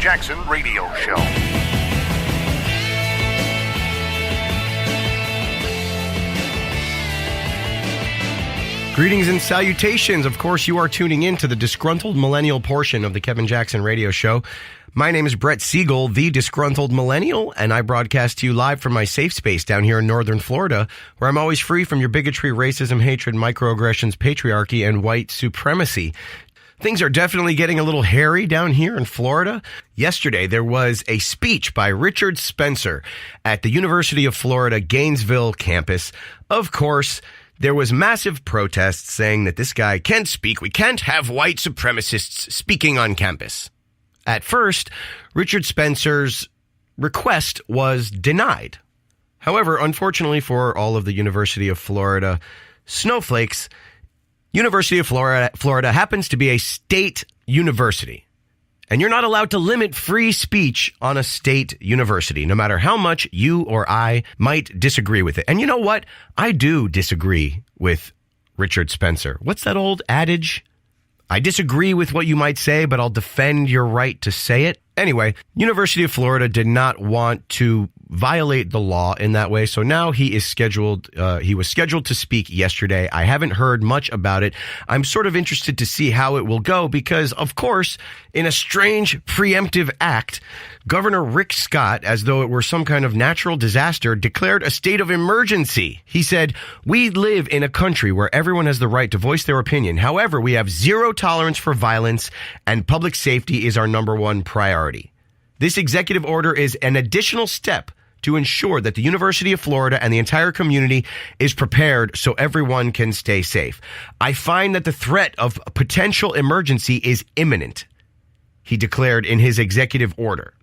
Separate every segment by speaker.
Speaker 1: Jackson Radio Show.
Speaker 2: Greetings and salutations. Of course, you are tuning in to the Disgruntled Millennial portion of the Kevin Jackson Radio Show. My name is Brett Segal, the Disgruntled Millennial, and I broadcast to you live from my safe space down here in northern Florida, where I'm always free from your bigotry, racism, hatred, microaggressions, patriarchy, and white supremacy. Things are definitely getting a little hairy down here in Florida. Yesterday, there was a speech by Richard Spencer at the University of Florida Gainesville campus. Of course, there was massive protests saying that this guy can't speak. We can't have white supremacists speaking on campus. At first, Richard Spencer's request was denied. However, unfortunately for all of the University of Florida snowflakes, University of Florida happens to be a state university. And you're not allowed to limit free speech on a state university, no matter how much you or I might disagree with it. And you know what? I do disagree with Richard Spencer. What's that old adage? I disagree with what you might say, but I'll defend your right to say it. Anyway, University of Florida did not want to violate the law in that way. So now he was scheduled to speak yesterday. I haven't heard much about it. I'm sort of interested to see how it will go because, of course, in a strange preemptive act, Governor Rick Scott, as though it were some kind of natural disaster, declared a state of emergency. He said, "We live in a country where everyone has the right to voice their opinion. However, we have zero tolerance for violence and public safety is our number one priority. This executive order is an additional step to ensure that the University of Florida and the entire community is prepared so everyone can stay safe. I find that the threat of a potential emergency is imminent," he declared in his executive order.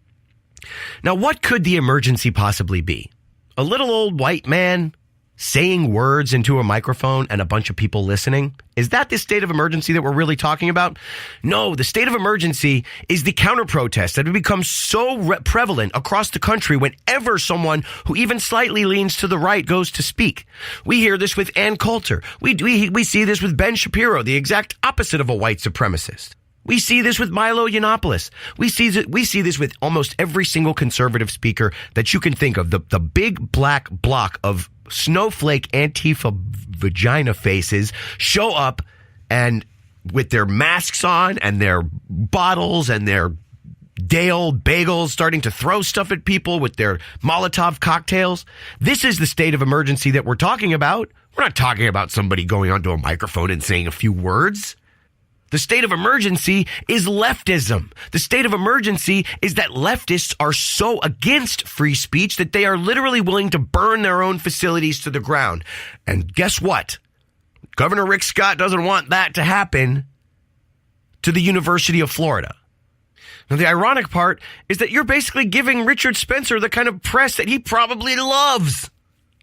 Speaker 2: Now, what could the emergency possibly be? A little old white man saying words into a microphone and a bunch of people listening? Is that the state of emergency that we're really talking about? No, the state of emergency is the counter-protest that has become so prevalent across the country whenever someone who even slightly leans to the right goes to speak. We hear this with Ann Coulter. We see this with Ben Shapiro, the exact opposite of a white supremacist. We see this with Milo Yiannopoulos. We see this with almost every single conservative speaker that you can think of. The big black block of snowflake Antifa vagina faces show up and with their masks on and their bottles and their day-old bagels starting to throw stuff at people with their Molotov cocktails. This is the state of emergency that we're talking about. We're not talking about somebody going onto a microphone and saying a few words. The state of emergency is leftism. The state of emergency is that leftists are so against free speech that they are literally willing to burn their own facilities to the ground. And guess what? Governor Rick Scott doesn't want that to happen to the University of Florida. Now, the ironic part is that you're basically giving Richard Spencer the kind of press that he probably loves.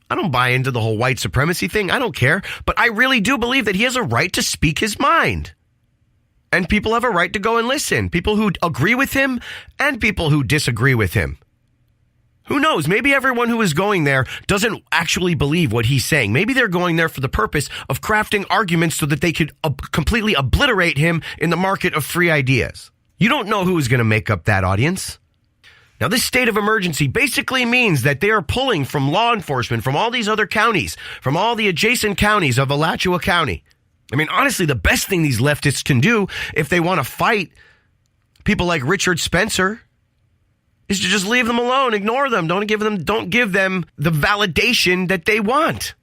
Speaker 2: I don't buy into the whole white supremacy thing. I don't care. But I really do believe that he has a right to speak his mind. And people have a right to go and listen. People who agree with him and people who disagree with him. Who knows? Maybe everyone who is going there doesn't actually believe what he's saying. Maybe they're going there for the purpose of crafting arguments so that they could completely obliterate him in the market of free ideas. You don't know who is going to make up that audience. Now, this state of emergency basically means that they are pulling from law enforcement from all these other counties, from all the adjacent counties of Alachua County. I mean, honestly, the best thing these leftists can do if they want to fight people like Richard Spencer is to just leave them alone, ignore them, don't give them the validation that they want.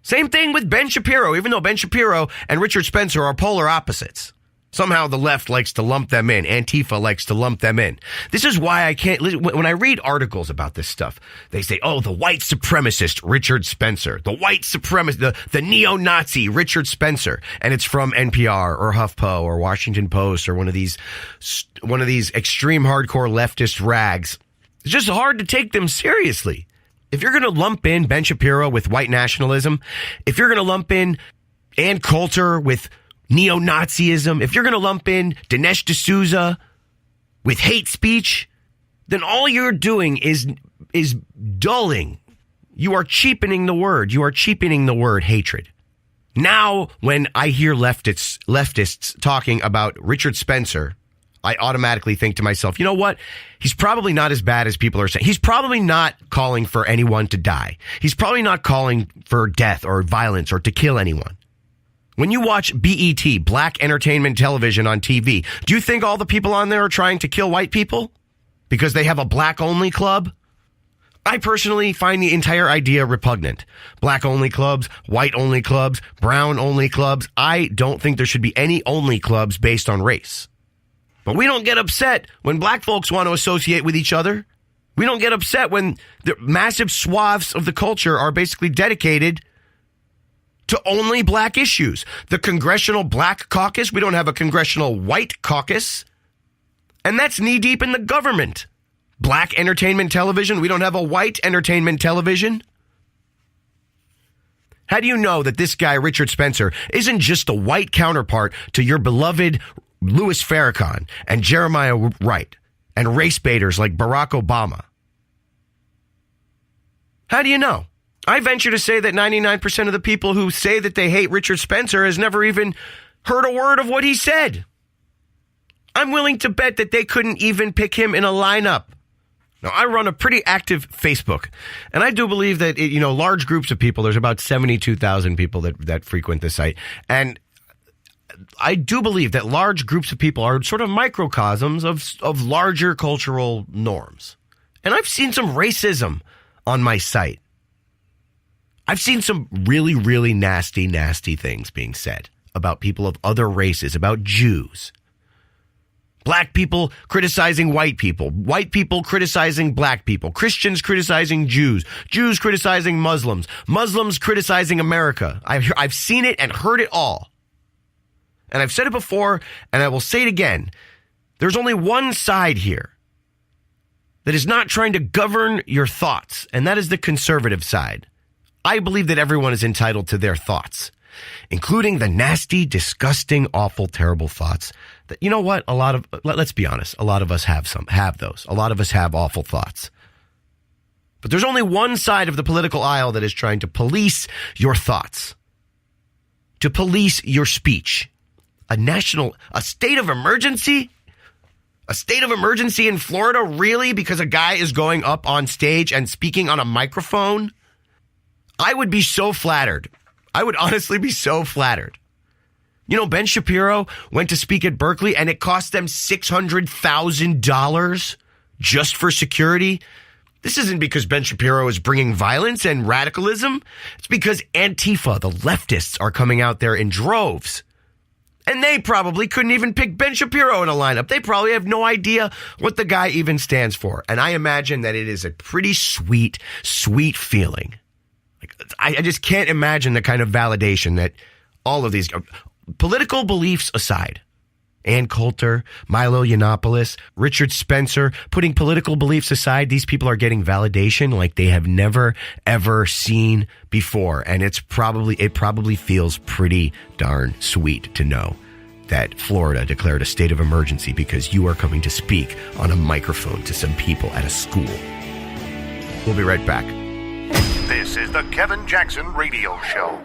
Speaker 2: Same thing with Ben Shapiro, even though Ben Shapiro and Richard Spencer are polar opposites. Somehow the left likes to lump them in. Antifa likes to lump them in. This is why I can't, when I read articles about this stuff, they say, oh, the white supremacist Richard Spencer, the white supremacist, the neo-Nazi Richard Spencer. And it's from NPR or HuffPo or Washington Post or one of these extreme hardcore leftist rags. It's just hard to take them seriously. If you're going to lump in Ben Shapiro with white nationalism, if you're going to lump in Ann Coulter with neo-Nazism, if you're going to lump in Dinesh D'Souza with hate speech, then all you're doing is dulling. You are cheapening the word. You are cheapening the word hatred. Now, when I hear leftists talking about Richard Spencer, I automatically think to myself, you know what? He's probably not as bad as people are saying. He's probably not calling for anyone to die. He's probably not calling for death or violence or to kill anyone. When you watch BET, Black Entertainment Television on TV, do you think all the people on there are trying to kill white people because they have a black-only club? I personally find the entire idea repugnant. Black-only clubs, white-only clubs, brown-only clubs. I don't think there should be any only clubs based on race. But we don't get upset when black folks want to associate with each other. We don't get upset when the massive swaths of the culture are basically dedicated to only black issues. The Congressional Black Caucus, we don't have a Congressional White Caucus, and that's knee-deep in the government. Black Entertainment Television, we don't have a White Entertainment Television. How do you know that this guy, Richard Spencer, isn't just a white counterpart to your beloved Louis Farrakhan and Jeremiah Wright and race baiters like Barack Obama? How do you know? I venture to say that 99% of the people who say that they hate Richard Spencer has never even heard a word of what he said. I'm willing to bet that they couldn't even pick him in a lineup. Now, I run a pretty active Facebook, and I do believe that, large groups of people, there's about 72,000 people that frequent the site, and I do believe that large groups of people are sort of microcosms of larger cultural norms. And I've seen some racism on my site. I've seen some really, really nasty, nasty things being said about people of other races, about Jews. Black people criticizing white people criticizing black people, Christians criticizing Jews, Jews criticizing Muslims, Muslims criticizing America. I've seen it and heard it all. And I've said it before, and I will say it again. There's only one side here that is not trying to govern your thoughts, and that is the conservative side. I believe that everyone is entitled to their thoughts, including the nasty, disgusting, awful, terrible thoughts that, you know what, let's be honest, a lot of us have those. A lot of us have awful thoughts. But there's only one side of the political aisle that is trying to police your thoughts, to police your speech. A state of emergency? A state of emergency in Florida, really? Because a guy is going up on stage and speaking on a microphone? I would be so flattered. I would honestly be so flattered. Ben Shapiro went to speak at Berkeley and it cost them $600,000 just for security. This isn't because Ben Shapiro is bringing violence and radicalism. It's because Antifa, the leftists, are coming out there in droves. And they probably couldn't even pick Ben Shapiro in a lineup. They probably have no idea what the guy even stands for. And I imagine that it is a pretty sweet, sweet feeling. I just can't imagine the kind of validation that all of these political beliefs aside, Ann Coulter, Milo Yiannopoulos, Richard Spencer, putting political beliefs aside, these people are getting validation like they have never, ever seen before. And it probably feels pretty darn sweet to know that Florida declared a state of emergency because you are coming to speak on a microphone to some people at a school. We'll be right back.
Speaker 1: This is the Kevin Jackson Radio Show.